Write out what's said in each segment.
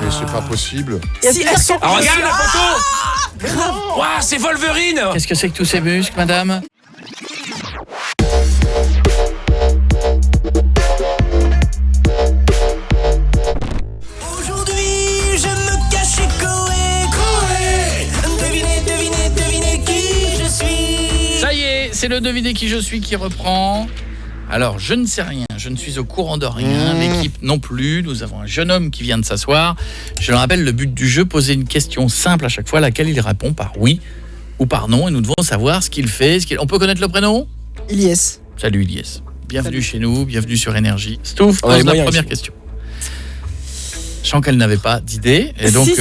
mais c'est pas possible. Si elles sont... Ah, regarde la photo. Waouh, c'est Wolverine. Qu'est-ce que c'est que tous ces muscles, madame ? Aujourd'hui, je me cache chez Koé. Devinez qui je suis. Ça y est, c'est le devinez qui je suis qui reprend. Alors, je ne sais rien, je ne suis au courant de rien, l'équipe non plus. Nous avons un jeune homme qui vient de s'asseoir. Je le rappelle, le but du jeu, poser une question simple à chaque fois, à laquelle il répond par oui ou par non. Et nous devons savoir ce qu'il fait. On peut connaître le prénom ? Ilyes. Salut Ilyes. Bienvenue chez nous, bienvenue sur Énergie. Stouff, On a les pose la moyens première ici. question. Je sens qu'elle n'avait pas d'idée. Et donc, Si,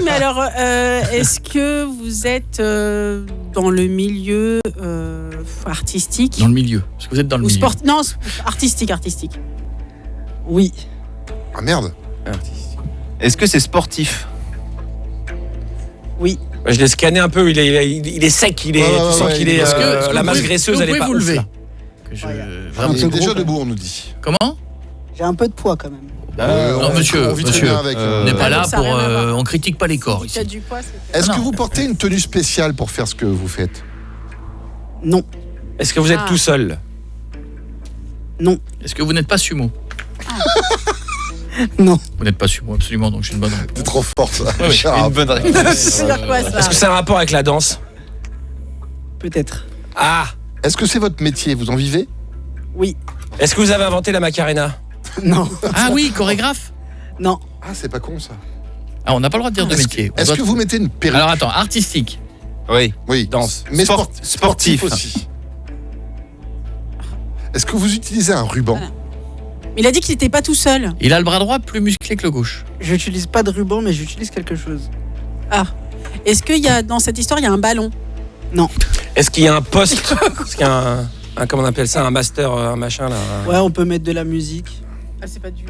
mais alors, est-ce que vous êtes dans le milieu artistique dans le milieu. Est-ce que vous êtes dans le ou milieu ? Non, artistique. Oui. Ah merde. Est-ce que c'est sportif ? Oui. Je l'ai scanné un peu, il est sec, tu sens qu'il est Est-ce que la vous masse pouvez- graisseuse, elle est pas vous ouf, lever là. que je... Ah, Vraiment, c'est gros, déjà quand debout, on nous dit. Comment ? J'ai un peu de poids quand même. Non, monsieur, on vit très monsieur, bien avec. on n'est pas là Ça a pour... rien à voir. on critique pas les corps Si ici. tu as du poids, c'est... Est-ce Non. que vous portez une tenue spéciale pour faire ce que vous faites ? Non. Est-ce que vous êtes Ah. tout seul ? Non. Est-ce que vous n'êtes pas sumo ? Non. Vous n'êtes pas sumo, absolument, donc j'ai une bonne réponse. C'est trop fort ça. Une bonne réponse. C'est quoi ça? Est-ce que c'est un rapport avec la danse ? Peut-être. Ah. Est-ce que c'est votre métier ? Vous en vivez ? Oui. Est-ce que vous avez inventé la Macarena ? Non. Ah oui, chorégraphe ? Non. Ah, c'est pas con ça. Ah, on n'a pas le droit de dire de métier. On Est-ce doit- que vous mettez une perruque ? Alors attends, artistique. Oui. Oui. Danse. Mais Sportif. aussi. Est-ce que vous utilisez un ruban ? Mais il a dit qu'il n'était pas tout seul. Il a le bras droit plus musclé que le gauche. J'utilise pas de ruban, mais j'utilise quelque chose. Est-ce qu'il y a, dans cette histoire, il y a un ballon? Est-ce qu'il y a un poste ? Est-ce qu'il y a un comment on appelle ça, un master, un machin là Ouais, on peut mettre de la musique. Ah, c'est pas du...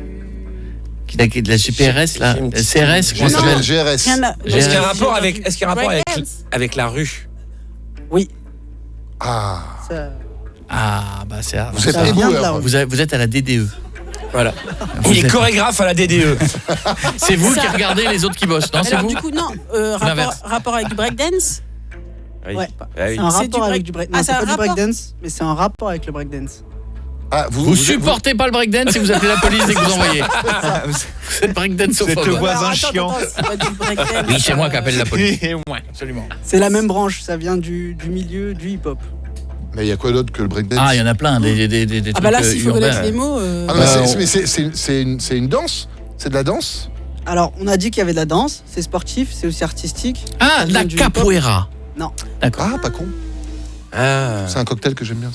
Qu'il a de la GPRS là, J'ai une petite- CRS, comment ça GSL, s'appelle ? GRS. Rien à- Est-ce qu'il y a un GRS. rapport avec Breakdance. avec la rue ? Ah. Ça... Ah bah c'est Vous êtes Ça vient de là, éboueur. vous êtes à la DDE. Voilà. Vous Il est êtes- chorégraphe à la DDE. C'est vous Ça- qui regardez les autres qui bossent, non c'est Alors, vous du coup, non. L'inverse. Rapport avec du breakdance? Ouais. Ah oui. C'est un C'est du rapport avec break- du break. Ah, Non, c'est c'est un pas du rapport. breakdance, mais c'est un rapport avec le breakdance. Ah, Vous supportez pas le breakdance et vous appelez la police dès que vous envoyez. Vous êtes breakdance au Vous êtes le phobe. voisin Alors, chiant. c'est pas du breakdance. Oui, c'est moi qui appelle la police. Ouais, absolument. C'est la même branche, ça vient du milieu du hip-hop. Mais il y a quoi d'autre que le breakdance ? Ah, il y en a plein, des Ah trucs bah là, s'il faut urbains. connaître les mots... Ah, mais c'est une danse ? C'est de la danse ? Alors, on a dit qu'il y avait de la danse, c'est sportif, c'est aussi artistique. Ah, Ça la vient du hip-hop. capoeira. Non. D'accord. Ah, pas con. Ah. C'est un cocktail que j'aime bien.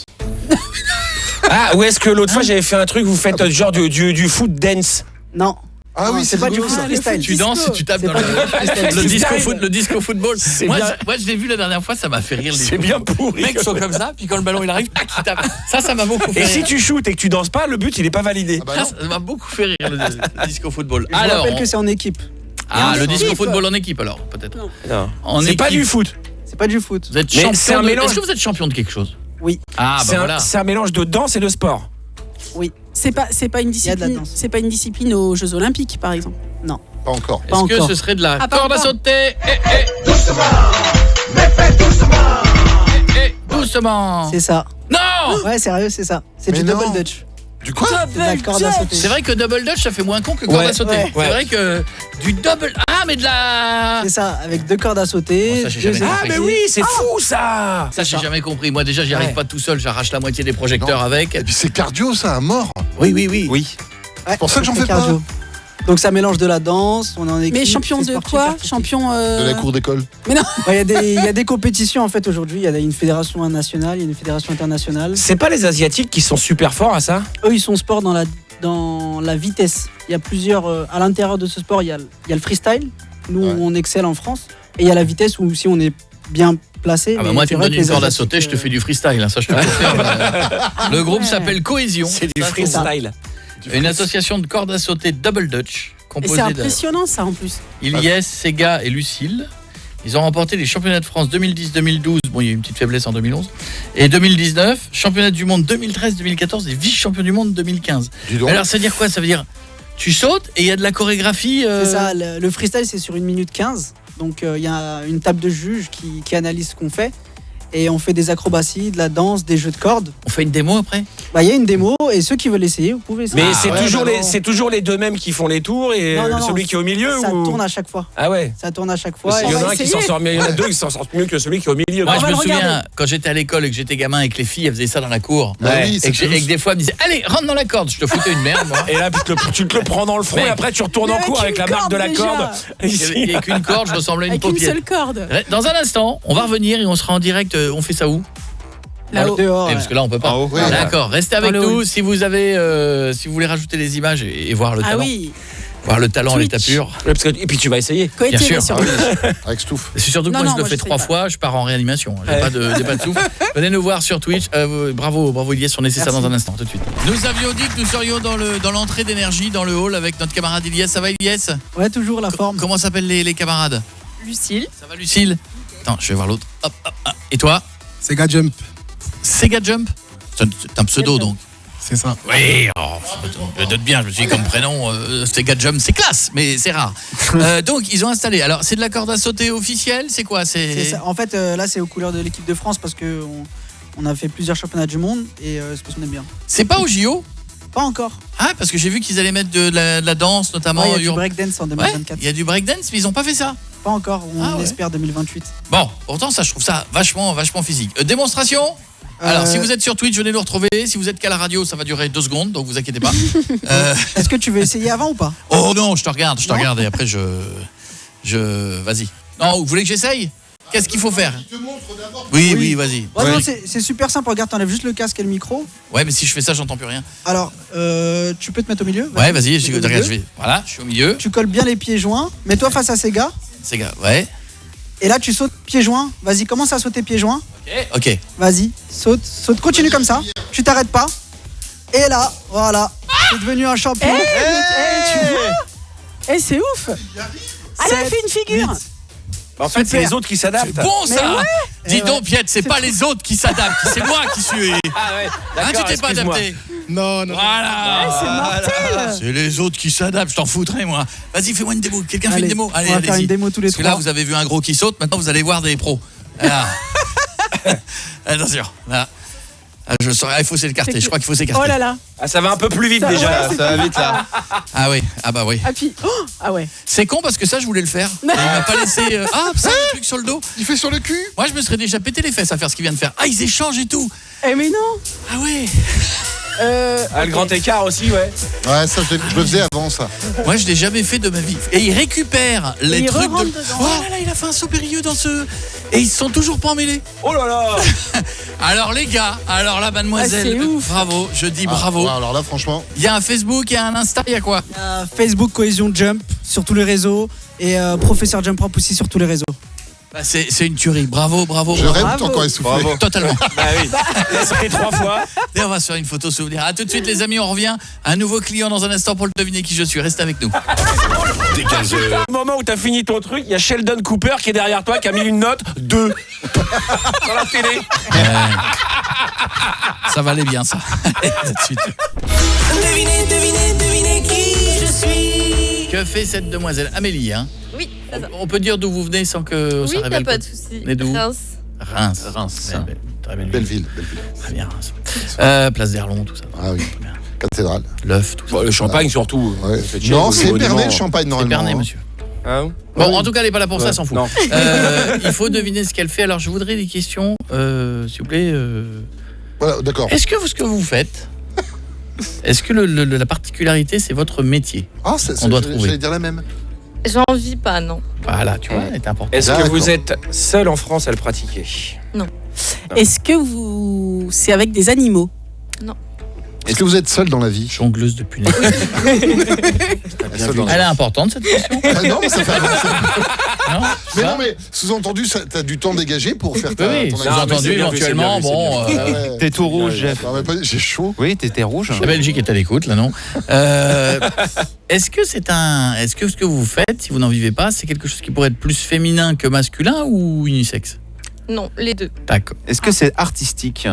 Ah, ou est-ce que l'autre fois j'avais fait un truc, vous faites genre du foot dance? Non. Ah oui, c'est pas du rigolo, foot ça. freestyle. Tu danses et tu tapes C'est dans pas du freestyle. le disco football. C'est Moi, bien. je l'ai vu la dernière fois, ça m'a fait rire. C'est bien pourri. Les mecs sont comme ça, puis quand le ballon il arrive, tac, il tape. Ça m'a beaucoup fait Et rire. si tu shootes et que tu danses pas, le but il est pas validé. Ah bah non. Ça m'a beaucoup fait rire le disco football. Je vous Alors, rappelle que c'est en équipe. le en disco équipe. football en équipe alors, peut-être. Non. Non. En C'est pas équipe. du foot. C'est pas du foot. Vous êtes Mais champion c'est un de... mélange. Est-ce que vous êtes champion de quelque chose? Oui. Ah c'est bah voilà. c'est un mélange de danse et de sport. C'est pas une Il y a de la discipline. danse. C'est pas une discipline aux Jeux Olympiques, par exemple. Pas encore. Pas Est-ce que encore. ce serait de la Ah, pas corde à encore. sauter? Doucement. C'est ça. Non. Ouais, sérieux, c'est ça. C'est Mais du non. double dutch. Du quoi ? C'est de la corde à sauter. C'est vrai que double dutch ça fait moins con que corde Ouais, à sauter. ouais. C'est vrai que du double mais de la C'est ça, avec 2 cordes à sauter. Bon, ça, j'ai 2 jamais Ah, compris. mais oui, c'est fou ça. ça j'ai jamais compris. Moi déjà j'y arrive Ouais. pas tout seul, j'arrache la moitié des projecteurs Non. avec. Et puis c'est cardio, ça, à mort. Oui. Oui. Ouais, C'est pour ça que j'en c'est fais pas. cardio. Donc ça mélange de la danse, on est en équipe. Mais champion c'est de sportif, quoi? artistique. Champion... De la cour d'école. Ouais, Il y a des compétitions en fait aujourd'hui. Il y a une fédération nationale, il y a une fédération internationale. C'est pas les Asiatiques qui sont super forts à ça? Eux, ils sont sport dans la vitesse. Il y a plusieurs. À l'intérieur de ce sport, il y a le freestyle. Nous, Ouais. on excelle en France. Et il y a la vitesse où si on est bien placé. Ah bah mais moi c'est tu me vrai donnes que une les corde à Asiatiques, sauter, je te fais du freestyle, hein, ça je te confirme. Le groupe s'appelle Cohésion. C'est du Ça, freestyle. Une association de cordes à sauter double dutch Et composée c'est de impressionnant, ça, en plus. Ilyes, Sega et Lucille. Ils ont remporté les championnats de France 2010-2012, bon il y a eu une petite faiblesse en 2011, et 2019, championnat du monde 2013-2014 et vice-champion du monde 2015. Dis donc. Alors ça veut dire quoi? Ça veut dire Tu sautes et il y a de la chorégraphie. C'est ça, le freestyle c'est sur 1 minute 15. Donc il y a une table de juges qui analyse ce qu'on fait. Et on fait des acrobaties, de la danse, des jeux de cordes. On fait une démo après. Bah il y a une démo et ceux qui veulent essayer, vous pouvez essayer. Mais ouais, c'est toujours les deux mêmes qui font les tours et Non, celui qui est au milieu ça ou... tourne à chaque fois. Ah ouais. Ça tourne à chaque fois. Il y en On a va un qui essayer. s'en sort mieux, il y en a deux qui s'en sortent mieux que celui qui est au milieu. Moi, on je va me le souviens regarder. quand j'étais à l'école et que j'étais gamin et que les filles elles faisaient ça dans la cour. Bah oui, Et c'est que des fois elles me disaient allez rentre dans la corde, je te foutais une merde moi. Et là, tu te le prends dans le front Mais- et après tu retournes Mais en cours avec avec la une marque de la corde, corde. Il n'y avait qu'une corde, je ressemblais à une Avec une paupiette. seule corde. Dans un instant, on va revenir et on sera en direct. On fait ça où? Là-haut. Dehors. Parce que là on peut pas. En haut. Oui, D'accord, restez avec Dans le nous hall. si vous avez si vous voulez rajouter les images et voir le Ah talent. oui. Voir le talent à l'état Twitch. pur. Et puis tu vas essayer. Coé Bien TV sûr. sur Ah oui, avec Stouff. C'est surtout que Non, moi non, je le moi, fais je sais 3 pas. fois, je pars en réanimation. J'ai Ouais. pas de souffle. Venez nous voir sur Twitch. Bravo Ilyes, on essaie ça Merci. dans un instant tout de suite. Nous avions dit que nous serions dans l'entrée d'énergie dans le hall avec notre camarade Ilyes. Ça va Ilyes? Ouais, toujours la forme. Comment s'appellent les camarades? Lucille. Ça va Lucille? Attends, je vais voir l'autre. Hop, hop, hop. Et toi? Sega Jump, Sega Jump? C'est un pseudo donc. c'est ça. Oui, je doute bien, je me suis dit comme prénom, Sega Jump, c'est classe, mais c'est rare. Donc, ils ont installé. Alors, c'est de la corde à sauter officielle, c'est quoi? C'est ça. En fait, là, c'est aux couleurs de l'équipe de France parce que on a fait plusieurs championnats du monde et c'est parce qu'on aime bien. C'est pas au JO? Pas encore. Ah, parce que j'ai vu qu'ils allaient mettre de la danse, notamment. Ouais, il y a du Ouais, breakdance en 2024. il y a du breakdance, mais ils ont pas fait ça. Pas encore. On Ah ouais. espère 2028. Bon, pourtant, ça, je trouve ça vachement physique. Démonstration? Alors, si vous êtes sur Twitch, venez nous retrouver. Si vous êtes qu'à la radio, ça va durer 2 secondes, donc vous inquiétez pas. Est-ce que tu veux essayer avant ou pas? Oh non, je te regarde Non. et après vas-y. Non, vous voulez que j'essaye? Qu'est-ce qu'il faut faire? Oui, vas-y. Ouais, non, c'est super simple. Regarde, t'enlèves juste le casque et le micro. Ouais, mais si je fais ça, j'entends plus rien. Alors, tu peux te mettre au milieu. Ouais, vas-y, Mets-toi au regarde, milieu. voilà, je suis au milieu. Tu colles bien les pieds joints. Mets-toi face à ces gars. C'est gars, ouais. Et là, tu sautes pieds joints. Vas-y, commence à sauter pieds joints. OK. Vas-y, saute. Continue comme ça. Tu t'arrêtes pas. Et là, voilà. T'es devenu un champion. Tu vois? Eh, c'est ouf. Elle a fait une figure. En fait, c'est Super. les autres qui s'adaptent. Bon ça. Dis Eh donc Piette, c'est pas les autres qui s'adaptent, c'est moi qui suis. Ah ouais. Ah, tu D'accord, t'es pas excuse-moi. adapté. Non, non. Voilà. C'est mortel. C'est les autres qui s'adaptent, je t'en foutrais moi. Vas-y, fais-moi une démo. Quelqu'un fait une Allez, démo. Allez, on va faire allez-y. une démo tous les Parce que là, trois. vous avez vu un gros qui saute, maintenant vous allez voir des pros. Voilà. Attention, là. Ah, je saurais, il faut s'écarter, je crois qu'il faut s'écarter. Oh là là. Ah, ça va un peu plus vite Ça, déjà. ouais, Ça va vite là. Ah oui, ah bah oui. Ah puis, ah ouais. C'est con parce que ça, je voulais le faire. Et il m'a pas laissé. Ah, ça, un truc sur le dos. Il fait sur le cul. Moi, je me serais déjà pété les fesses à faire ce qu'il vient de faire. Ah, ils échangent et tout. Eh mais non. Ah ouais. Ah, le grand écart aussi, ouais. Ouais, ça, je le faisais avant, ça. Moi, je l'ai jamais fait de ma vie. Et il récupère les il trucs re-rentre de. dedans. Oh là là, il a fait un saut périlleux dans ce. Et ils sont toujours pas emmêlés. Oh là là. Alors les gars, alors là, mademoiselle, Ah, c'est ouf. bravo. Je dis Ah, bravo. ouais, alors là, franchement. Il y a un Facebook, il y a un Insta, il y a quoi? Facebook Cohésion Jump sur tous les réseaux et Professeur Jump Ramp aussi sur tous les réseaux. Bah, c'est une tuerie. Bravo, bravo. Je bravo. rêve Bravo. encore essoufflé. Bravo. Totalement. Bah oui. Il a sauté 3 fois. Et on va se faire une photo souvenir. A tout de suite les amis, on revient. Un nouveau client dans un instant pour le deviner qui je suis. Restez avec nous. Dès 15h, Au moment où t'as fini ton truc, il y a Sheldon Cooper qui est derrière toi, qui a mis une note 2 dans la télé. Ça valait bien ça. Tout de suite. Devinez, devinez, devinez qui je suis. Que fait cette demoiselle Amélie hein? Oui, c'est ça. On peut dire d'où vous venez sans que Oui, ça y a révèle pas quoi. de souci. Mais d'où? Reims. Reims. Reims. Très belle Belle ville. ville, belle ville. Très bien. Place d'Erlon, tout ça. Ah oui. Très bien. Cathédrale. L'œuf, tout ça. Bon, le champagne surtout. Ouais. Faites chier, Non, au c'est monument. Épernay le champagne, C'est normalement. Épernay, hein. monsieur. Hein? Bon, en tout cas, elle n'est pas là pour ça, Ouais. s'en fout. Non. Il faut deviner ce qu'elle fait. Alors, je voudrais des questions, s'il vous plaît. Voilà, d'accord. Est-ce que ce que vous faites, est-ce que la particularité, c'est votre métier? Ah, On doit j'allais trouver. dire la même. J'en vis pas, non. Voilà, tu vois, c'est important. Est-ce que D'accord. vous êtes seul en France à le pratiquer? Est-ce que vous c'est avec des animaux? Est-ce que vous êtes seul dans la vie? Jongleuse de punaise. Seul dans la Elle est importante, cette question. Ah non, mais ça fait avancer. Non, Mais ça non, mais sous-entendu, t'as du temps dégagé pour faire Oui, ta, oui, ton Non, mais sous-entendu, c'est bien vu, c'est bien éventuellement, vu, c'est bon... bien Ah ouais. T'es tout rouge, Jeff. Ah, mais pas- j'ai chaud. Oui, t'étais rouge. La Belgique est à l'écoute, là, non? Est-ce que est-ce que ce que vous faites, si vous n'en vivez pas, c'est quelque chose qui pourrait être plus féminin que masculin ou unisexe? Non, les deux. D'accord. Est-ce que c'est artistique?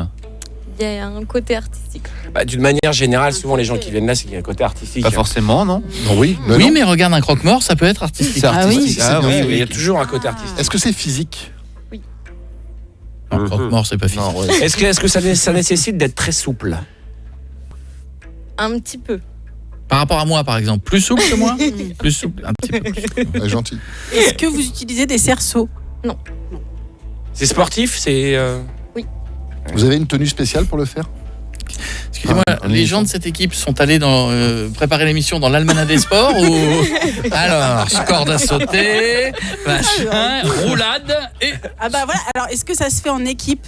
Il y a un côté artistique. Bah, d'une manière générale, souvent les gens qui viennent là, c'est qu'il y a un côté artistique. Pas forcément, non? Oui, Oui, mais regarde un croque-mort, ça peut être artistique. C'est artistique. oui. Ah, Oui, oui, mais il y a oui. toujours un côté artistique. Est-ce que c'est physique? Non, le croque-mort, c'est pas physique. Non, ouais. Est-ce que ça nécessite d'être très souple? Un petit peu. Par rapport à moi, par exemple. Plus souple que moi? Plus souple, un petit peu plus souple. Ouais, gentil. Est-ce que vous utilisez des cerceaux? C'est sportif, c'est. Vous avez une tenue spéciale pour le faire? Excusez-moi, les gens de cette équipe sont allés préparer l'émission dans l'Almanach des Sports ou... Alors, corde à sauter, machin, roulade et... Ah bah voilà, alors est-ce que ça se fait en équipe?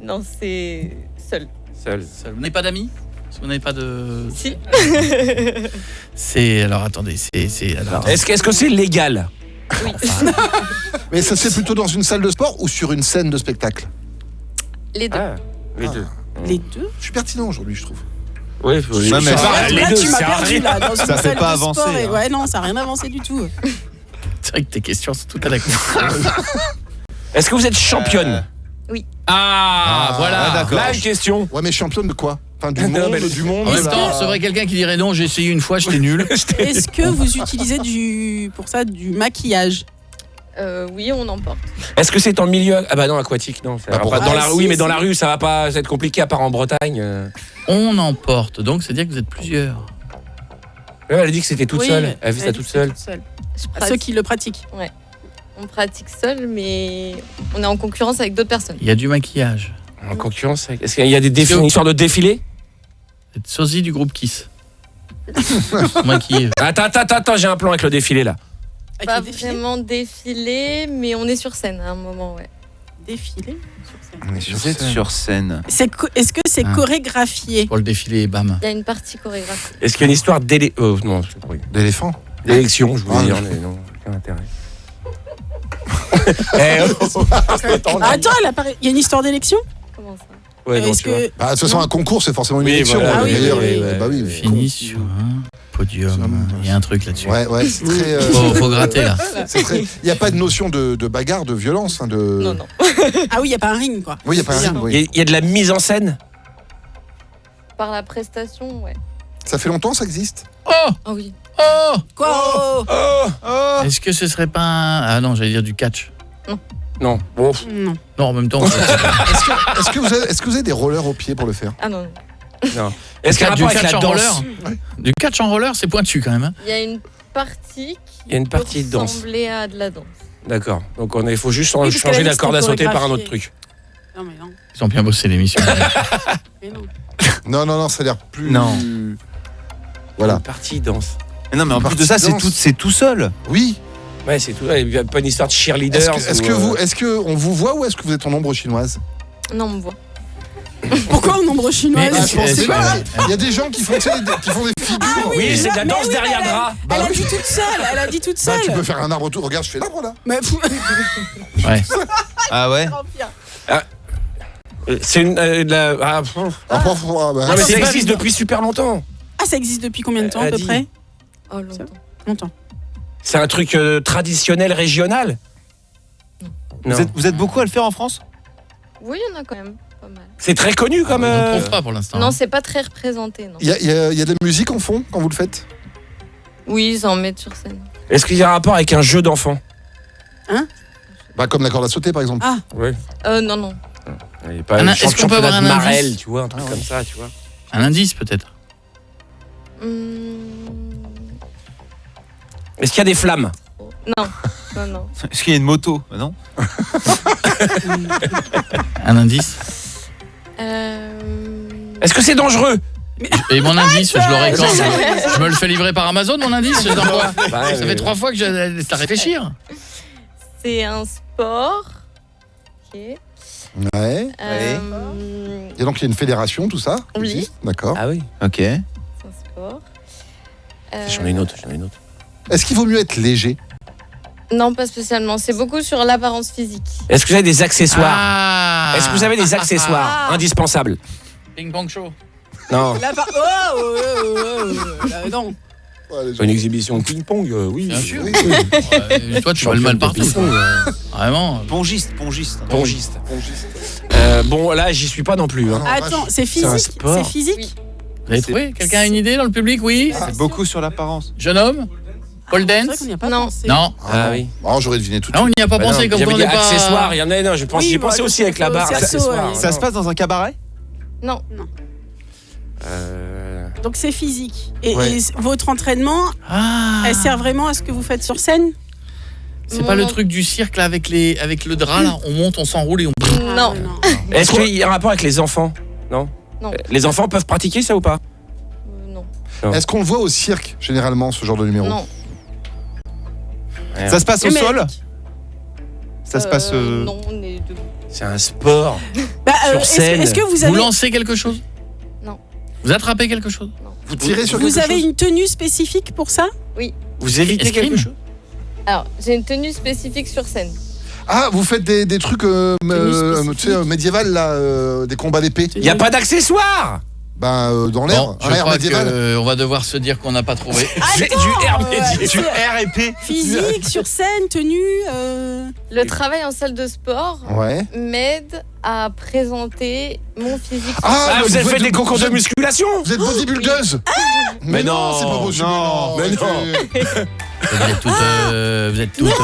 Non, c'est seul. Seul. Vous n'avez pas d'amis? Parce que vous n'avez pas de... Si. C'est... Alors, attendez, c'est... Alors, Est-ce que c'est légal? Oui. Mais ça se fait plutôt dans une salle de sport ou sur une scène de spectacle? Les deux. Les deux. Les deux? Je suis pertinent aujourd'hui, je trouve. Oui, Ouais, mais Là, les deux, tu m'as c'est perdu rien. là, dans une Ça fait salle pas de avancer, sport et- hein. Ouais, non, ça n'a rien avancé du tout. c'est vrai que tes questions sont toutes à la con. Est-ce que vous êtes championne? Ah, voilà. d'accord. Là, une question. Ouais, mais championne de quoi? Enfin, du Non, monde, mais- du monde. En même là. temps, c'est vrai quelqu'un qui dirait non, j'ai essayé une fois, j'étais nul. Est-ce que vous utilisez pour ça du maquillage? Oui, on en porte. Est-ce que c'est en milieu... Ah bah non, aquatique, non. Ça Bah, va pour- pas dans Ah, la... si, Oui, mais si. dans la rue, ça va pas être compliqué, à part en Bretagne. On en porte, donc c'est-à-dire que vous êtes plusieurs. Ouais, elle a dit que c'était toute Oui, seule. Elle a fait ça Elle toute dit seule. seule. Je À pratique- ceux qui le pratiquent. On pratique seul, mais on est en concurrence avec d'autres personnes. Il y a du maquillage. En concurrence avec... Est-ce qu'il y a une histoire de défilé? Vous êtes sosie du groupe Kiss. Maquillé. Attends, j'ai un plan avec le défilé, là. Avec Pas le défilé. vraiment défilé, mais on est sur scène à un moment, ouais. Défilé sur scène. On est sur Vous êtes scène. sur scène. Est-ce que c'est Ah. chorégraphié? Pour le défilé, bam. Il y a une partie chorégraphique. Est-ce qu'il y a une histoire non, je sais pas. D'éléphant. D'élection, je voulais Ah, dire, non. mais non, aucun intérêt. Eh, Ah, attends, il y a une histoire d'élection? Comment ça? ouais, non, Est-ce tu vois. que... Bah, de toute façon, un concours, c'est forcément une Oui, élection. voilà, Ah oui, d'ailleurs, oui, oui, bah oui. mais- Fini sur un podium. Il y a un truc là-dessus. Ouais, ouais, c'est très. Faut gratter là. c'est très. Il n'y a pas de notion de bagarre, de violence. Hein, de... Non, non. Ah oui, il n'y a pas un ring, quoi. Oui, il n'y a pas C'est un. bien. Oui. Il y a de la mise en scène? Par la prestation, ouais. Ça fait longtemps, ça existe? Oh, Ah oui. oh. Quoi? Oh Est-ce que ce serait pas un... Ah non, j'allais dire du catch. Non. Bon. Non. Non, en même temps. Est-ce que vous avez des rollers au pied pour le faire? Ah non. Est-ce qu'il y a un du rapport avec catch la en danse? roller? Du catch en roller, c'est pointu quand même. Hein. Il y a une partie qui Il y a une partie de peut danse. ressembler à de la danse. D'accord. Donc il faut juste Oui, parce que changer la la corde à liste sauter par un chorégraphiée. autre truc. Non, mais non. Ils ont bien bossé l'émission. Mais non. Non, ça a l'air plus. Non. Voilà. Une partie danse. Mais non, mais en plus Partie de ça, danse. c'est tout seul. Oui. Ouais, c'est tout. Il n'y a pas une histoire de cheerleader. Est-ce que on vous voit ou est-ce que vous êtes en ombre chinoise? Non, on me voit. Pourquoi en nombre chinois? Ah, je pensais est-ce pas. que- Il y a des gens qui font, tu sais, qui font des figures. Oui, c'est de la Mais danse oui, derrière mais drap. Elle Bah a oui. dit toute seule. Elle a dit toute Bah, seule. tu peux faire un arbre autour. Regarde, je fais l'arbre là. Mais Ouais. Ah ouais. C'est une. de la- ah, pff. Après, Non, mais ça existe depuis super longtemps. Ah, ça existe depuis combien de temps à Elle a peu dit. près? Oh, longtemps. Longtemps. C'est un truc traditionnel régional. Non. Vous êtes beaucoup à le faire en France? Oui, il y en a quand même pas mal. C'est très connu comme. On ne trouve pas pour l'instant. Non, c'est pas très représenté, non. Il y a de la musique en fond quand vous le faites? Oui, ils en mettent sur scène. Est-ce qu'il y a un rapport avec un jeu d'enfant? Bah, comme la corde à sauter par exemple. Ah. Oui. Non, non. Est-ce qu'on peut avoir un Marel, indice tu vois, un truc comme ça, tu vois. Un indice peut-être. Est-ce qu'il y a des flammes? Non, non, non. Est-ce qu'il y a une moto? Non. Un indice. Est-ce que c'est dangereux? Et mon indice, je l'aurai quand je me le fais livrer par Amazon, mon indice. Je dors quoi Bah, Ça fait 3 fois que je laisse à réfléchir. C'est un sport. Ok. Ouais. Et donc il y a une fédération, tout ça? Oui. Existe. D'accord. Ah oui. Ok. C'est un sport. J'en ai une autre. Est-ce qu'il vaut mieux être léger? Non, pas spécialement. C'est beaucoup sur l'apparence physique. Est-ce que vous avez des accessoires? Ah. Est-ce que vous avez des accessoires indispensables? Ping pong show. Non. Là, non. Une exhibition de ping-pong, oui. Bien sûr. Oui. Toi, tu vois le mal partout. Vraiment. Pongiste. Pongiste. Bon, là, j'y suis pas non plus. Hein. Attends, c'est un physique. sport. C'est physique. Oui. Vous avez trouvé? Quelqu'un a une idée dans le public? Oui. C'est beaucoup sur l'apparence. Jeune homme? Pole C'est vrai dance? qu'on n'y a pas Non. pensé. Non. Ah oui. Oh, j'aurais deviné tout de Ah, on suite. n'y a pas pensé Il comme y quoi avait on des n'est pas... accessoires, il y en a, non, j'y Oui, pensais bah, aussi avec la barre. c'est accessoires. ouais. Ça se passe dans un cabaret? Non. Donc c'est physique. Et, Ouais. et votre entraînement, Ah. elle sert vraiment à ce que vous faites sur scène? C'est pas le truc du cirque là avec le drap là, on monte, on s'enroule et on... Non. Est-ce qu'il y a un rapport avec les enfants? Non. Non. Les enfants peuvent pratiquer ça ou pas? Non. Est-ce qu'on le voit au cirque, généralement, ce genre de numéro? Non. Ça se passe au Mais- sol? Ça se passe... Non, on est debout. C'est un sport. Bah, Sur scène. est-ce que vous Vous avez, lancez quelque chose? Non. Vous attrapez quelque chose? Vous tirez sur vous quelque avez chose? une tenue spécifique pour ça? Vous évitez Escrime. quelque chose? Alors, j'ai une tenue spécifique sur scène. Ah, vous faites des trucs médiéval, là, des combats d'épée? Il n'y a pas d'accessoires. Dans l'air, Bon, je un air crois médiéval. qu'on va devoir se dire qu'on n'a pas trouvé. J'ai du air médiéval. Du RP. Physique, sur scène, tenue. Le travail en salle de sport Ouais. m'aide à présenter mon physique. Ah, vous avez fait êtes- des concours de musculation? Vous êtes bodybuildeuse? Mais non, c'est pas possible. non, mais non. Vous êtes toutes...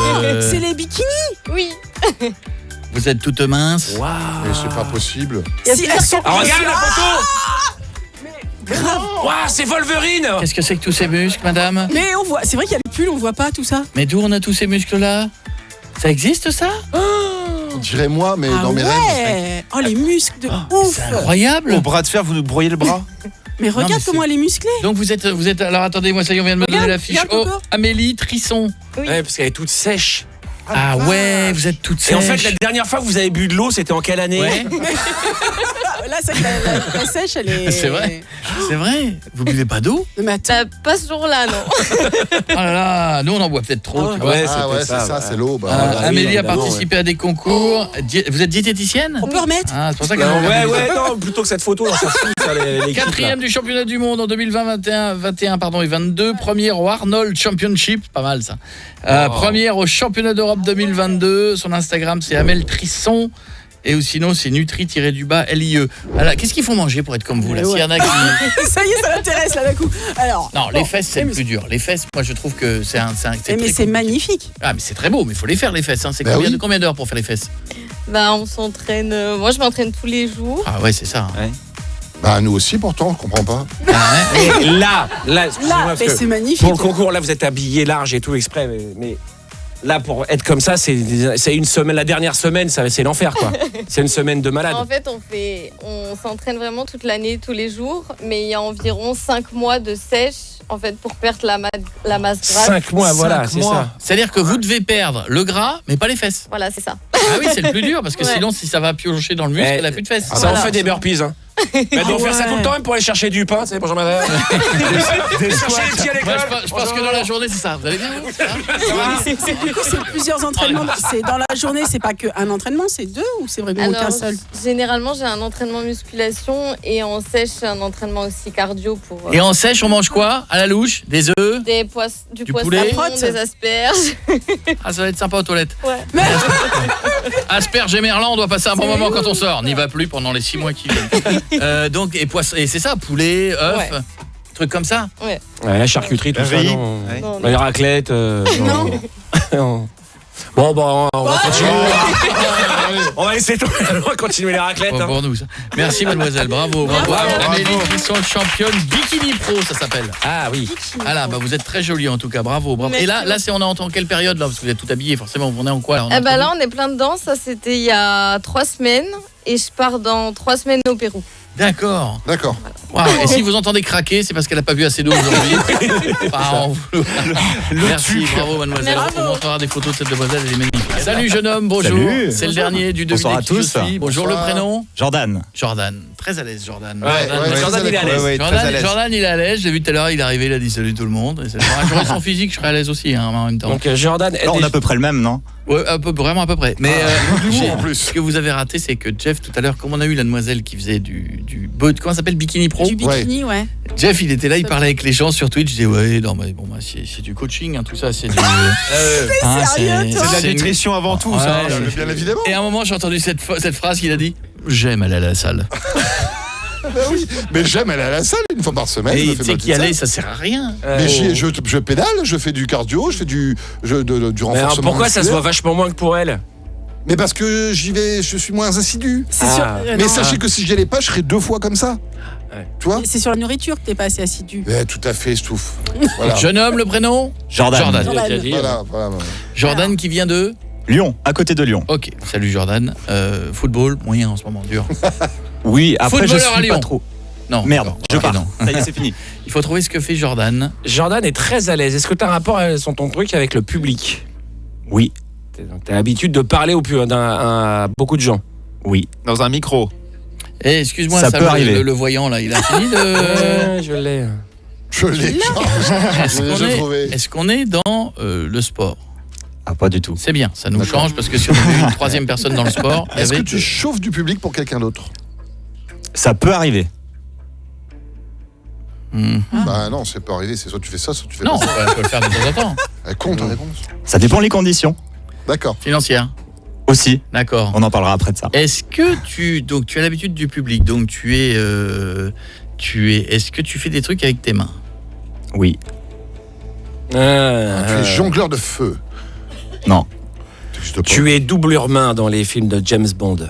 C'est les bikinis. Oui. Vous êtes toutes minces. Waouh. Mais c'est pas possible. Si, elles sont- Ah, regarde la photo. Waouh, c'est Wolverine. Qu'est-ce que c'est que tous ces muscles, madame? Mais on voit, c'est vrai qu'il y a le pull, on voit pas tout ça. Mais d'où on a tous ces muscles-là? Ça existe, ça? On dirait moi, mais Ah dans mes rêves. ouais. Oh les muscles de ouf. C'est incroyable. Au bras de fer, vous nous broyez le bras? Mais Non, mais regarde c'est- comment elle est musclée. Donc vous êtes... Alors attendez, moi ça y est, on vient de me donner Regarde, la fiche. regarde, Oh, Coco. Amélie Trisson. Oui. Ouais, parce qu'elle est toute sèche. Ah ouais, vous êtes toutes Et en fait, sèches. la dernière fois que vous avez bu de l'eau, c'était en quelle année? Ouais, Là, c'est que la sèche, elle est. c'est vrai. C'est vrai. Vous buvez pas d'eau? Non, mais attends. Bah, pas ce jour-là, non. Oh là là, nous on en boit peut-être trop, Ah tu vois. Ouais, Ah c'était ouais, c'est ça, ça, ouais. c'est l'eau. Amélie a évidemment, participé à des concours. Vous êtes diététicienne? On peut remettre. Ah, c'est pour ça qu'elle Ouais, non, plutôt que cette photo, on s'en fout, ça, l'équipe, là. Quatrième du championnat du monde en 2021 et 22. Première au Arnold Championship, pas mal ça. Première au championnat d'Europe 2022. Son Instagram c'est Amel Trisson. Et ou sinon c'est Nutri-LIE. Alors, qu'est-ce qu'il faut manger pour être comme vous là? Mais S'il y en a qui... Ça y est, ça m'intéresse là d'un coup. Alors. Non, les fesses c'est mais le plus dur. Les fesses, moi je trouve que c'est mais très c'est compliqué. magnifique. Ah mais c'est très beau, mais il faut les faire les fesses. Hein. C'est Bah oui. combien d'heures pour faire les fesses? Bah, on s'entraîne. Moi, je m'entraîne tous les jours. Ah ouais, c'est ça. Hein. Bah, nous aussi, pourtant, on comprend pas. Et là, excusez-moi, Là, parce mais que c'est magnifique. pour le concours, là, vous êtes habillé large et tout exprès, mais là, pour être comme ça, c'est une semaine, la dernière semaine, c'est l'enfer, quoi. C'est une semaine de malade. En fait, on s'entraîne vraiment toute l'année, tous les jours, mais il y a environ 5 mois de sèche, en fait, pour perdre la masse grasse. 5 mois, voilà, 5 c'est mois. ça. C'est-à-dire que vous devez perdre le gras, mais pas les fesses. Voilà, c'est ça. Ah oui, c'est le plus dur, parce que Ouais. sinon, si ça va piocher dans le muscle, Eh, elle a plus de fesses. Ça, Voilà. on fait des burpees, hein. Mais donc, faire ça tout le temps, même pour aller chercher du pain, tu sais, bonjour madame. Chercher les petits à l'école. Moi, je pense que dans la journée, c'est ça. Vous allez bien vous Ça va Du coup, c'est plusieurs entraînements. C'est dans la journée, c'est pas qu'un entraînement, c'est deux ou c'est vraiment Alors, qu'un seul? généralement, j'ai un entraînement musculation et en sèche, j'ai un entraînement aussi cardio pour Et en sèche, on mange quoi? À la louche? Des œufs? du Du poisson, poulet. des asperges. Ah, ça va être sympa aux toilettes. Ouais. Asperges et merlan, on doit passer un bon moment quand on sort. N'y va plus pendant les 6 mois qui viennent. Donc, et poisson, et c'est ça, poulet, œufs, Ouais. trucs comme ça. Ouais, la charcuterie, tout ça, Riz. non. Ouais. Non, Les raclettes, Non. non. Bon, on va continuer. On va essayer on va continuer les raclettes. Pas hein. pour nous, ça. Merci, mademoiselle. Bravo. Bravo. Amélie Trisson, championne Bikini Pro, ça s'appelle. Ah oui. Ah là, bah vous êtes très jolie en tout cas, bravo. Merci Et là, on est en quelle période là? Parce que vous êtes tout habillé, forcément, on est en quoi là? Eh ben là, on est plein dedans. Ça, c'était il y a 3 semaines. Et je pars dans 3 semaines au Pérou. D'accord. D'accord. Wow. Et si vous entendez craquer, c'est parce qu'elle n'a pas bu assez d'eau aujourd'hui. Merci, bravo mademoiselle. Merci. On montrera des photos de cette demoiselle, elle est magnifique. Salut jeune homme, bonjour. Salut. C'est le dernier du Bonsoir devinez à qui je tous. suis. Bonjour, Bonsoir. le prénom? Jordan. Jordan. Très à l'aise, Jordan. Jordan, il est à l'aise. Ouais, très à l'aise. Jordan, il est à l'aise. Je l'ai vu tout à l'heure, il est arrivé, il a dit salut tout le monde. J'aurais son physique, je serais à l'aise aussi hein, en même temps. Donc Jordan, Là, on a à peu près le même, non? Ouais, vraiment à peu près. Mais en plus. ce que vous avez raté, c'est que Jeff, tout à l'heure, comme on a eu la demoiselle qui faisait du comment ça s'appelle, Bikini Pro. Du bikini, ouais. Jeff, il était là, il parlait avec les gens sur Twitch. Je disais ouais, non mais bon, bah, c'est du coaching, hein, tout ça, c'est du. sérieux, toi C'est de la nutrition avant tout, ça. Ouais, Bien évidemment. Et à un moment, j'ai entendu cette phrase qu'il a dit. J'aime aller à la salle. Bah oui, mais j'aime aller à la salle une fois par semaine. je Et me tu fais sais ma qu'y petite aller, salle. ça sert à rien. Mais je pédale, je fais du cardio, je fais du Mais renforcement. alors, pourquoi ça se musculaire. voit vachement moins que pour elle? Mais parce que j'y vais, je suis moins assidu. C'est Ah. sur, Mais non, sachez que si j'y allais pas, je serais 2 fois comme ça. Ouais. Tu vois? c'est sur la nourriture que t'es pas assez assidu. Tout à fait, Stouff. Voilà. Jeune homme, le prénom Jordan. Jordan. Jordan. Il a dit, Voilà. Jordan qui vient de... Lyon, à côté de Lyon. Ok, salut Jordan. Football, moyen en ce moment, dur. Oui, après je Footballeur à suis Lyon. pas trop. Non. Merde, d'accord. je Ok, pars. non. Ça y est, c'est fini. Il faut trouver ce que fait Jordan. Jordan est très à l'aise. Est-ce que tu as un rapport sur ton truc avec le public? Oui, Tu as l'habitude de parler à beaucoup de gens. oui. Dans un micro. Eh, excuse-moi, Ça peut arriver. le voyant là, il a fini de... Ouais, je l'ai. Je l'ai. J'ai trouvé. Est-ce qu'on est dans le sport? Ah, pas du tout. C'est bien, ça nous D'accord. change parce que si on avait une troisième personne dans le sport, il y Est-ce avait... que tu chauffes du public pour quelqu'un d'autre? Ça peut arriver. Bah non, c'est pas arrivé. C'est soit tu fais ça, soit tu fais Non, pas ça. on peut le faire de temps en temps. Elle compte ta réponse. Ça dépend les conditions D'accord. Financière, aussi. d'accord. On en parlera après de ça. Est-ce que tu as l'habitude du public, donc est-ce que tu fais des trucs avec tes mains? Oui. Tu es jongleur de feu. Non. T'existes pas. Tu es doublure main dans les films de James Bond.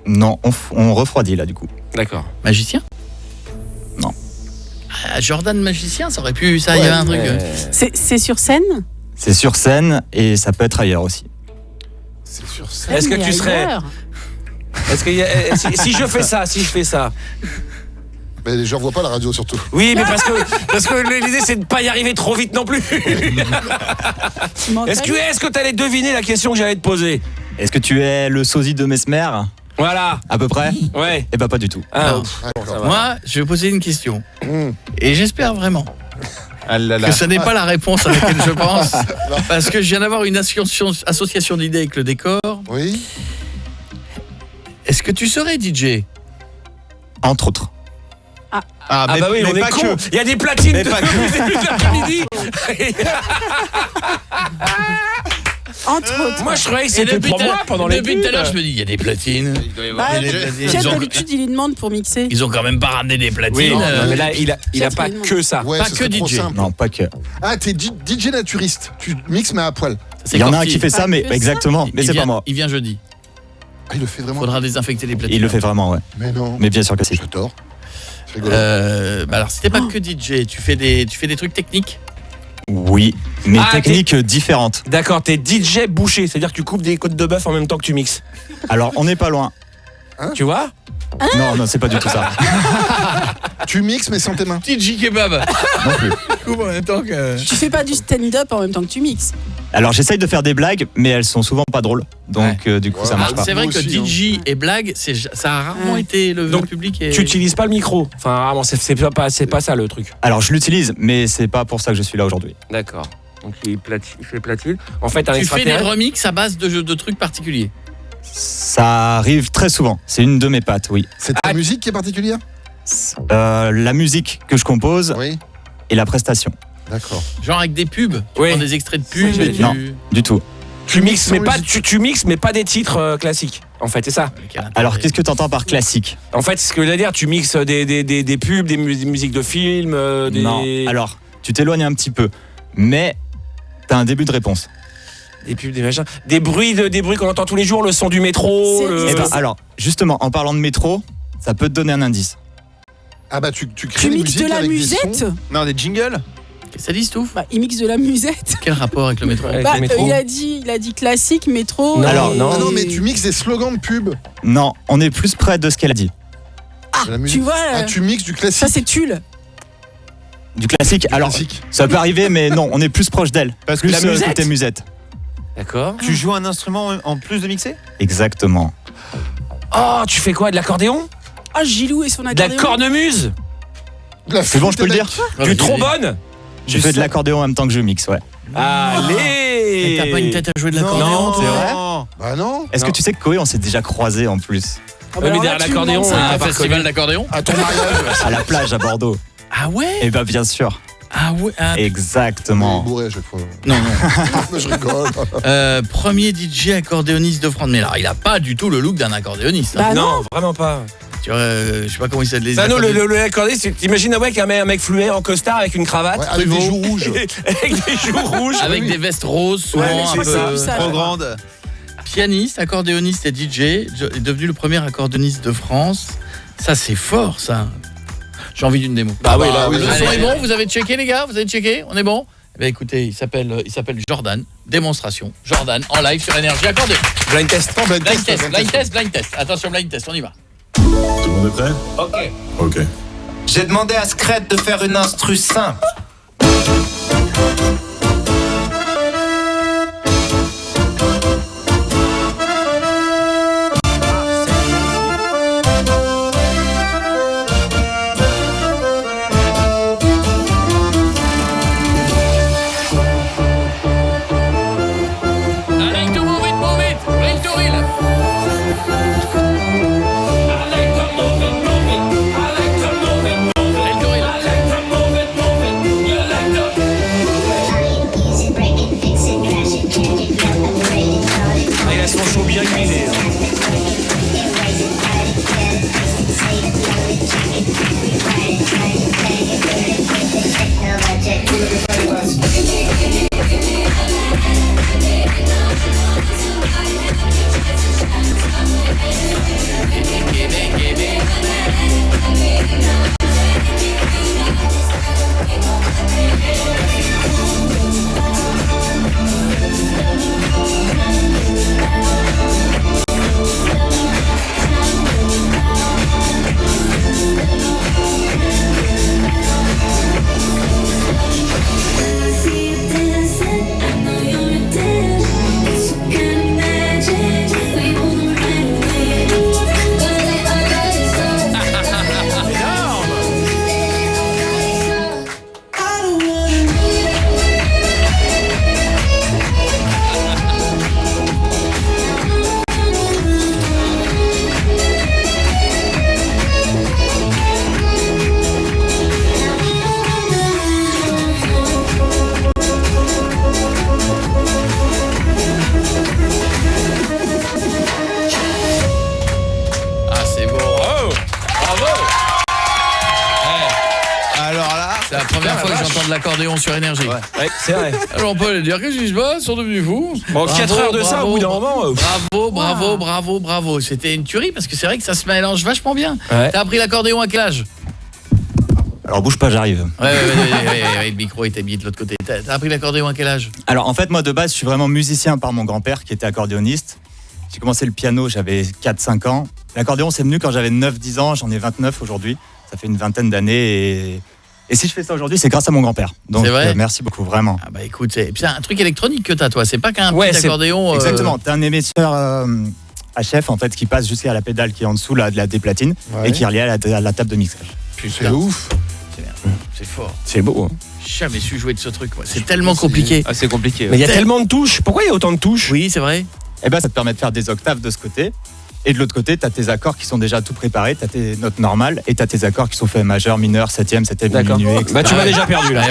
Non, on refroidit là du coup. D'accord. Magicien? Non. Ah, Jordan magicien, ça aurait pu, ça, il y avait un truc. C'est sur scène? C'est sur scène et ça peut être ailleurs aussi. C'est sur ça. Est-ce que Mais tu serais- ailleurs. Est-ce que si je fais ça, Mais les gens voient pas la radio surtout. oui, mais parce que l'idée c'est de pas y arriver trop vite non plus. Tu m'entends? Est-ce que t'allais deviner la question que j'allais te poser? Est-ce que tu es le sosie de Mesmer? Voilà. À peu près? Ouais. Eh ben pas du tout. Ah, Non. ça va. Moi, je vais poser une question. Mmh. Et j'espère vraiment Ah là là. que ce n'est pas la réponse à laquelle je pense. Parce que je viens d'avoir une association d'idées avec le décor. Oui. Est-ce que tu serais DJ? Entre autres. Ah bah oui, on est pas con. que. Il y a des platines Mais depuis pas le début de l'après-midi. Entre autres. Moi je croyais que Et c'était depuis pour tout à moi l'heure- pendant les Depuis tout à pubs. l'heure, je me dis, il y a des platines. Bah, Il y a des platines. Pierre, Ils ont- d'habitude, il lui demande pour mixer. Ils ont quand même pas ramené des platines. Oui, non, mais là il a Peut-être pas qu'il que ça. Ouais, Pas ce que serait trop DJ. simple. Non, pas que. Ah, t'es DJ naturiste. Tu mixes mais à poil. C'est Il y en a un Corti. qui fait ça, Pas mais que ça. exactement. Mais Il c'est vient- pas moi. Il vient jeudi. Ah, il le fait vraiment. Faudra désinfecter les platines. Il le fait vraiment, ouais. Mais non. Mais bien sûr que si. J'adore. C'est rigolo. Bah alors, si t'es pas que DJ, tu fais des trucs techniques. Oui, mais Ah, techniques différentes. D'accord, t'es DJ bouché, c'est-à-dire que tu coupes des côtes de bœuf en même temps que tu mixes. Alors, on n'est pas loin. Tu vois? Non, non, c'est pas du tout ça. Tu mixes mais sans tes mains. DJ kebab. Non plus. Coupe en même temps que. Tu fais pas du stand-up en même temps que tu mixes. Alors, j'essaye de faire des blagues, mais elles sont souvent pas drôles. Donc, du coup, Ouais. ça marche pas. C'est vrai Moi que aussi, DJ et blague, ça a rarement été le Donc, public. Et... Tu utilises pas le micro. Enfin, rarement, c'est pas ça le truc. Alors, je l'utilise, mais c'est pas pour ça que je suis là aujourd'hui. D'accord. Donc il fait platine. En fait, un Tu fais des extraterrestre. remixes à base de trucs particuliers. Ça arrive très souvent. C'est une de mes pattes, oui. C'est ta musique qui est particulière? La musique que je compose Oui. et la prestation. D'accord. Genre avec des pubs. Tu Oui. prends des extraits de pubs. Ça, Et tu... non. Du tout. Tu mixes, mais sans pas, musique. tu mixes, mais pas des titres classiques. En fait, c'est ça. Quel intérêt. Alors, qu'est-ce que tu entends par classique? En fait, ce que je veux dire, tu mixes des pubs, des musiques de films, des. Non. Alors, tu t'éloignes un petit peu, mais t'as un début de réponse. Des pubs, des machins. Des bruits qu'on entend tous les jours, le son du métro. C'est- le- Eh ben, alors, justement, en parlant de métro, ça peut te donner un indice. Ah bah tu crées Tu des mixes de musiques la avec des musette? sons. Non, des jingles. Qu'est-ce que ça dit, Stouff? Bah, il mixe de la musette. Quel rapport avec le métro? Avec Bah, le métro. il a dit classique, métro. Non, Alors, non. Ah non mais tu mixes des slogans de pub. Non, on est plus près de ce qu'elle a dit. De la Tu musique. vois, Ah tu mixes du classique. ça c'est Tulle. Du classique. Alors, Classique. ça peut arriver, mais non, on est plus proche d'elle. Parce que Plus la musette. côté musette. D'accord. tu joues un instrument en plus de mixer? Exactement. Oh, tu fais quoi? De l'accordéon? Ah, Gilou et son De la accordéon. cornemuse? De la C'est bon, je peux le flûte à dire bec. Du trombone? Je fais de l'accordéon en même temps que je mixe, ouais. Allez! Et t'as pas une tête à jouer de l'accordéon? Non, c'est vrai. Bah non. Est-ce que tu sais que Koé, on s'est déjà croisés en plus? Ah, bah, Ouais, mais alors là, derrière tu me l'accordéon, demandes on ça. a Un pas festival reconnu. d'accordéon? À ton mariage. À la plage à Bordeaux. Ah ouais? Eh ben bien sûr. Ah ouais. Exactement. Bourré à chaque fois. Non. Je rigole. Premier DJ accordéoniste de France. Mais alors, il a pas du tout le look d'un accordéoniste. Bah Non, vraiment pas. Tu vois, je sais pas comment il s'appelle. Ça, non, le accordéoniste, t'imagines avec un mec fluet en costard avec une cravate. Ouais, avec des joues rouges. Avec des joues rouges. Avec des vestes roses, souvent Ouais, un c'est peu ça. Trop grande. pianiste, accordéoniste et DJ. Est devenu le premier accordéoniste de France. Ça, c'est fort, ça. J'ai envie d'une démo. Bah oui, là, oui. Le Allez, son est bon, vous avez checké, les gars? Vous avez checké? On est bon? Eh bien, écoutez, il s'appelle Jordan. Démonstration. Jordan en live sur Énergie accordé. Blind test. Blind test. Attention, blind test, on y va. Tout le monde est prêt? Ok. J'ai demandé à Scred de faire une instru simple. Allez, to move it. Bring to wheel. Il a son show bien huilé. Ah, c'est beau. Bravo. C'est la première fois que j'entends de l'accordéon sur Énergie. Ouais, c'est vrai. Alors on peut aller dire, qu'est-ce qui se passe? Ils sont devenus fous. Bon, 4 heures de ça, au bout d'un moment. Bravo. C'était une tuerie parce que c'est vrai que ça se mélange vachement bien. Ouais. T'as appris l'accordéon à quel âge? Alors bouge pas, j'arrive. Ouais, le micro était mis de l'autre côté. T'as appris l'accordéon à quel âge? Alors en fait, moi de base, je suis vraiment musicien par mon grand-père qui était accordéoniste. J'ai commencé le piano, j'avais 4-5 ans. L'accordéon, c'est venu quand j'avais 9-10 ans, j'en ai 29 aujourd'hui. Ça fait une vingtaine d'années et si je fais ça aujourd'hui, c'est grâce à mon grand-père. Donc C'est vrai merci beaucoup, vraiment. Ah bah écoute, c'est un truc électronique que t'as toi, c'est pas qu'un Ouais, petit c'est- accordéon. Exactement, t'as un émetteur HF en fait qui passe jusqu'à la pédale qui est en dessous là, des platines Ouais. et qui est relié à la table de mixage. C'est ouf. C'est bien, c'est fort. C'est beau. Hein. J'ai jamais su jouer de ce truc, moi. C'est tellement compliqué. Ah, c'est compliqué. Mais il y a tellement de touches. Pourquoi il y a autant de touches? Oui, c'est vrai. Et ben ça te permet de faire des octaves de ce côté. Et de l'autre côté, tu as tes accords qui sont déjà tout préparés, tu as tes notes normales et tu as tes accords qui sont faits majeur, mineur, 7e, 7e, D'accord. minuit, etc. Bah tu m'as déjà perdu là.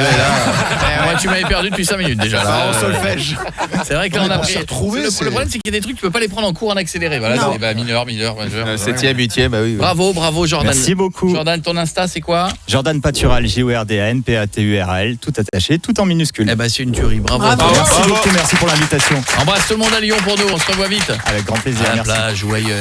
Moi, tu m'avais perdu depuis 5 minutes déjà. Là, solfège. C'est vrai que là, on a pris. retrouver, Le c'est- problème, c'est qu'il y a des trucs, tu peux pas les prendre en cours en accéléré. Voilà, Non. c'est mineur, majeur. 7e, 8e, bah oui. Bravo, Jordan. Merci beaucoup. Jordan, ton Insta, c'est quoi? Jordan Patural, Jordan, Patural, tout attaché, tout en minuscule. Eh ben, c'est une tuerie. Bravo. Merci beaucoup, merci pour l'invitation. Embrasse tout le monde à Lyon pour nous. On se revoit vite. Avec grand plaisir, À la merci. plage ou ailleurs.